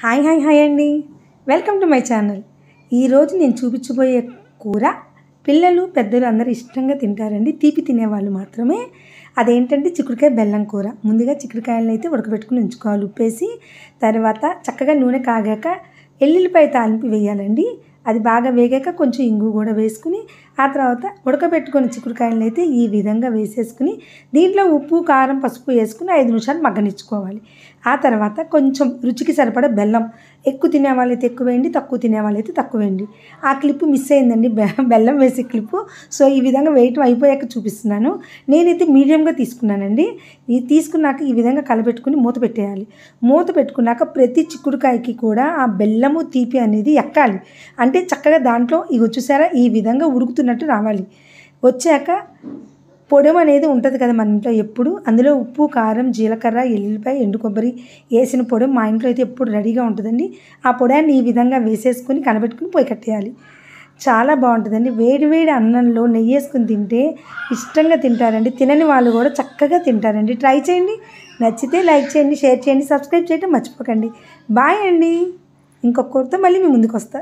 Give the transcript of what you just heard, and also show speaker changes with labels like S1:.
S1: Hi అండి. Welcome to my channel. ఈరోజు నేను చూపించబోయే కూర పిల్లలు పెద్దలు అందరూ ఇష్టంగా తింటారండి. తీపి తినేవాళ్ళు మాత్రమే. అదేంటంటే చిక్కుడుకాయ బెల్లం కూర. ముందుగా చిక్కుడుకాయలను అయితే ఉడకబెట్టుకుని ఉంచుకోవాలి ఉప్పేసి. తర్వాత చక్కగా నూనె కాగాక ఎల్లుల్లిపాయ తాలింపు వేయాలండి. అది బాగా వేగాక కొంచెం ఇంగు కూడా వేసుకుని ఆ తర్వాత ఉడకబెట్టుకుని చిక్కుడుకాయలను అయితే ఈ విధంగా వేసేసుకుని దీంట్లో ఉప్పు కారం పసుపు వేసుకుని 5 నిమిషాలు మగ్గనిచ్చుకోవాలి. ఆ తర్వాత కొంచెం రుచికి సరిపడా బెల్లం, ఎక్కువ తినే వాళ్ళైతే ఎక్కువ వేయండి, తక్కువ తినే వాళ్ళైతే తక్కువ వేయండి. ఆ క్లిప్ మిస్ అయిందండి, బెల్లం వేసే క్లిప్పు. సో ఈ విధంగా వేయటం అయిపోయాక చూపిస్తున్నాను. నేనైతే మీడియంగా తీసుకున్నానండి. ఇది తీసుకున్నాక ఈ విధంగా కలబెట్టుకుని మూత పెట్టేయాలి. మూత పెట్టుకున్నాక ప్రతి చిక్కుడుకాయకి కూడా ఆ బెల్లము తీపి అనేది ఎక్కాలి. అంటే చక్కగా దాంట్లో ఇగో చూసారా ఈ విధంగా ఉడుకుతున్నట్టు రావాలి. వచ్చాక పొడం అనేది ఉంటుంది కదా మన ఇంట్లో ఎప్పుడు, అందులో ఉప్పు కారం జీలకర్ర ఎల్లుల్లిపాయ ఎండు కొబ్బరి వేసిన పొడి మా ఇంట్లో అయితే ఎప్పుడు రెడీగా ఉంటుందండి. ఆ పొడాన్ని ఈ విధంగా వేసేసుకొని కలబెట్టుకుని పొయ్యి కట్టేయాలి. చాలా బాగుంటుందండి. వేడి వేడి అన్నంలో నెయ్యి వేసుకుని తింటే ఇష్టంగా తింటారండి. తినని వాళ్ళు కూడా చక్కగా తింటారండి. ట్రై చేయండి. నచ్చితే లైక్ చేయండి, షేర్ చేయండి, సబ్స్క్రైబ్ చేయడం మర్చిపోకండి. బాయ్ అండి. ఇంకొకరితో మళ్ళీ మీ ముందుకు వస్తా.